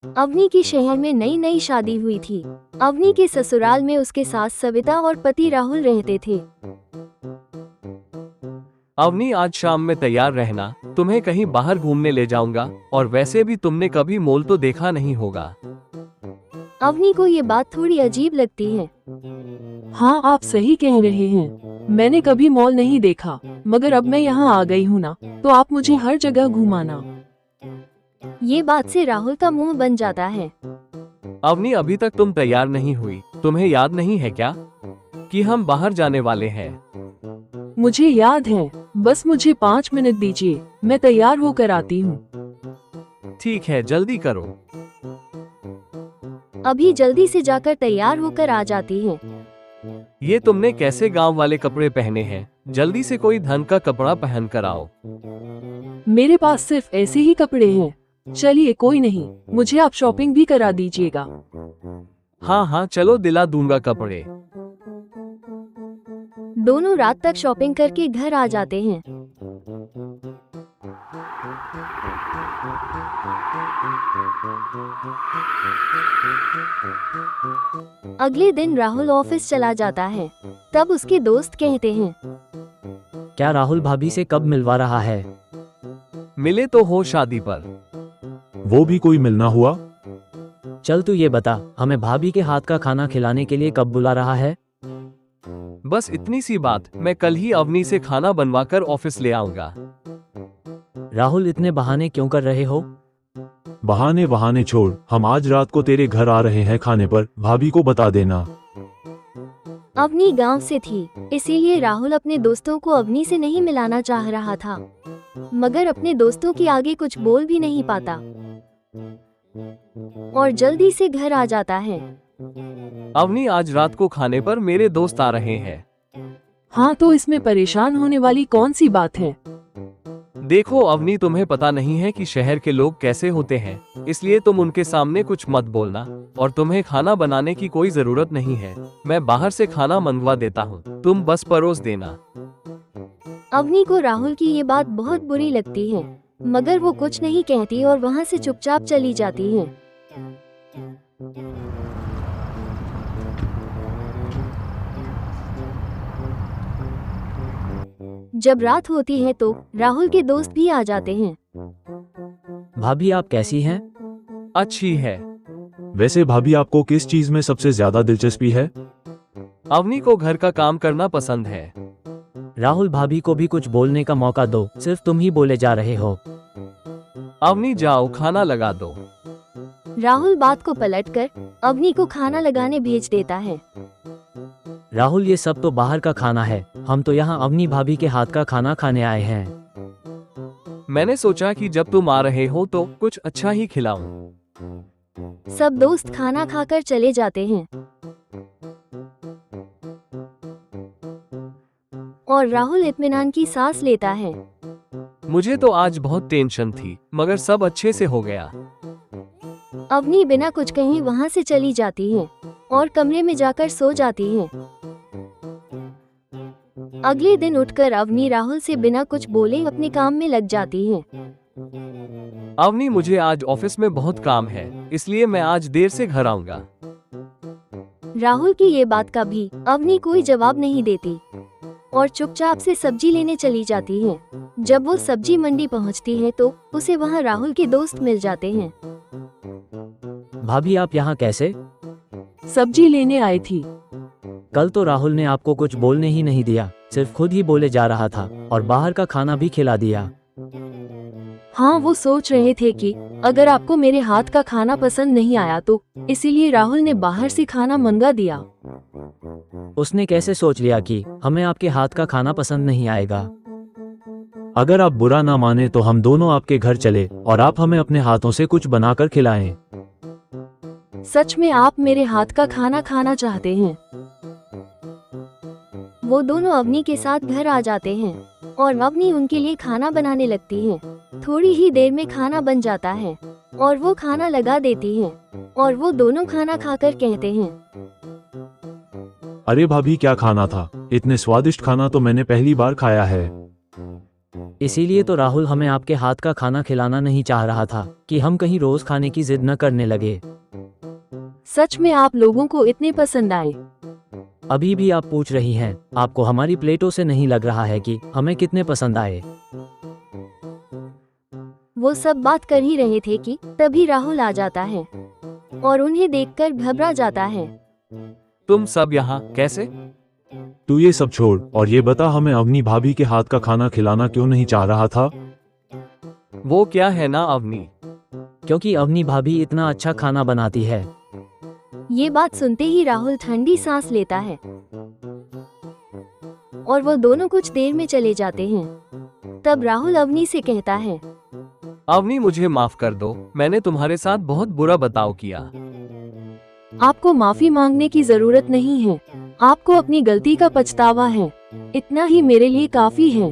अवनी की शहर में नई नई शादी हुई थी। अवनी के ससुराल में उसके सास सविता और पति राहुल रहते थे। अवनी, आज शाम में तैयार रहना, तुम्हें कहीं बाहर घूमने ले जाऊंगा। और वैसे भी तुमने कभी मॉल तो देखा नहीं होगा। अवनी को ये बात थोड़ी अजीब लगती है। हाँ, आप सही कह रहे हैं। मैंने कभी मॉल नहीं देखा, मगर अब मैं यहाँ आ गई हूँ ना, तो आप मुझे हर जगह घुमाना। ये बात से राहुल का मुंह बन जाता है। अवनी, अभी तक तुम तैयार नहीं हुई। तुम्हें याद नहीं है क्या कि हम बाहर जाने वाले हैं? मुझे याद है, बस मुझे 5 मिनट दीजिए, मैं तैयार होकर आती हूँ। ठीक है, जल्दी करो। अभी जल्दी से जाकर तैयार होकर आ जाती है। ये तुमने कैसे गांव वाले कपड़े पहने हैं? जल्दी से कोई ढंग का कपड़ा पहन कर आओ। मेरे पास सिर्फ ऐसे ही कपड़े हैं। चलिए, कोई नहीं, मुझे आप शॉपिंग भी करा दीजिएगा। हाँ हाँ, चलो, दिला दूंगा कपड़े। दोनों रात तक शॉपिंग करके घर आ जाते हैं। अगले दिन राहुल ऑफिस चला जाता है। तब उसके दोस्त कहते हैं, क्या राहुल भाभी से कब मिलवा रहा है? मिले तो हो शादी पर। वो भी कोई मिलना हुआ? चल तू ये बता, हमें भाभी के हाथ का खाना खिलाने के लिए कब बुला रहा है? बस इतनी सी बात, मैं कल ही अवनी से खाना बनवाकर ऑफिस ले आऊंगा। राहुल, इतने बहाने क्यों कर रहे हो? बहाने वहाने छोड़, हम आज रात को तेरे घर आ रहे हैं खाने पर, भाभी को बता देना। अवनी गांव से थी, इसीलिए राहुल अपने दोस्तों को अवनी से नहीं मिलाना चाह रहा था, मगर अपने दोस्तों के आगे कुछ बोल भी नहीं पाता और जल्दी से घर आ जाता है। अवनी, आज रात को खाने पर मेरे दोस्त आ रहे हैं। हाँ, तो इसमें परेशान होने वाली कौन सी बात है? देखो अवनी, तुम्हें पता नहीं है कि शहर के लोग कैसे होते हैं, इसलिए तुम उनके सामने कुछ मत बोलना। और तुम्हें खाना बनाने की कोई जरूरत नहीं है, मैं बाहर से खाना मंगवा देता हूँ, तुम बस परोस देना। अवनी को राहुल की ये बात बहुत बुरी लगती है, मगर वो कुछ नहीं कहती और वहाँ से चुपचाप चली जाती है। जब रात होती है तो राहुल के दोस्त भी आ जाते हैं। भाभी, आप कैसी हैं? अच्छी है। वैसे भाभी, आपको किस चीज में सबसे ज्यादा दिलचस्पी है? अवनी को घर का काम करना पसंद है। राहुल, भाभी को भी कुछ बोलने का मौका दो, सिर्फ तुम ही बोले जा रहे हो। अवनी, जाओ खाना लगा दो। राहुल बात को पलटकर अवनी को खाना लगाने भेज देता है। राहुल, ये सब तो बाहर का खाना है, हम तो यहाँ अवनी भाभी के हाथ का खाना खाने आए हैं। मैंने सोचा कि जब तुम आ रहे हो तो कुछ अच्छा ही खिलाऊं। सब दोस्त खाना खाकर चले जाते हैं और राहुल इत्मीनान की सांस लेता है। मुझे तो आज बहुत टेंशन थी, मगर सब अच्छे से हो गया। अवनी बिना कुछ कहीं वहाँ से चली जाती है और कमरे में जाकर सो जाती है। अगले दिन उठकर अवनी राहुल से बिना कुछ बोले अपने काम में लग जाती है। अवनी, मुझे आज ऑफिस में बहुत काम है, इसलिए मैं आज देर से घर आऊंगा। राहुल की ये बात का भी अवनी कोई जवाब नहीं देती और चुपचाप से सब्जी लेने चली जाती है। जब वो सब्जी मंडी पहुंचती है तो उसे वहां राहुल के दोस्त मिल जाते हैं। भाभी, आप यहाँ कैसे? सब्जी लेने आई थी। कल तो राहुल ने आपको कुछ बोलने ही नहीं दिया, सिर्फ खुद ही बोले जा रहा था और बाहर का खाना भी खिला दिया। हाँ, वो सोच रहे थे कि अगर आपको मेरे हाथ का खाना पसंद नहीं आया तो इसीलिए राहुल ने बाहर से खाना मंगा दिया। उसने कैसे सोच लिया कि हमें आपके हाथ का खाना पसंद नहीं आएगा? अगर आप बुरा ना माने तो हम दोनों आपके घर चले और आप हमें अपने हाथों से कुछ बनाकर खिलाएं। सच में आप मेरे हाथ का खाना खाना चाहते हैं? वो दोनों अवनी के साथ घर आ जाते हैं और अवनी उनके लिए खाना बनाने लगती है। थोड़ी ही देर में खाना बन जाता है और वो खाना लगा देती है और वो दोनों खाना खाकर कहते हैं, अरे भाभी, क्या खाना था? इतने स्वादिष्ट खाना तो मैंने पहली बार खाया है। इसीलिए तो राहुल हमें आपके हाथ का खाना खिलाना नहीं चाह रहा था कि हम कहीं रोज खाने की जिद न करने लगे। सच में आप लोगों को इतने पसंद आए। अभी भी आप पूछ रही हैं, आपको हमारी प्लेटों से नहीं लग रहा है कि हमें कितने पसंद आए। वो सब बात कर ही रहे थे कि तभी राहुल आ जाता है और उन्हें देखकर घबरा जाता है। तुम सब यहाँ कैसे? तू ये सब छोड़ और ये बता, हमें अवनी भाभी के हाथ का खाना खिलाना क्यों नहीं चाह रहा था? वो क्या है ना अवनी, क्योंकि अवनी भाभी इतना अच्छा खाना बनाती है। ये बात सुनते ही राहुल ठंडी सांस लेता है और वो दोनों कुछ देर में चले जाते हैं। तब राहुल अवनी से कहता है, अवनी मुझे माफ कर दो, मैंने तुम्हारे साथ बहुत बुरा बर्ताव किया। आपको माफी मांगने की जरूरत नहीं है, आपको अपनी गलती का पछतावा है, इतना ही मेरे लिए काफी है।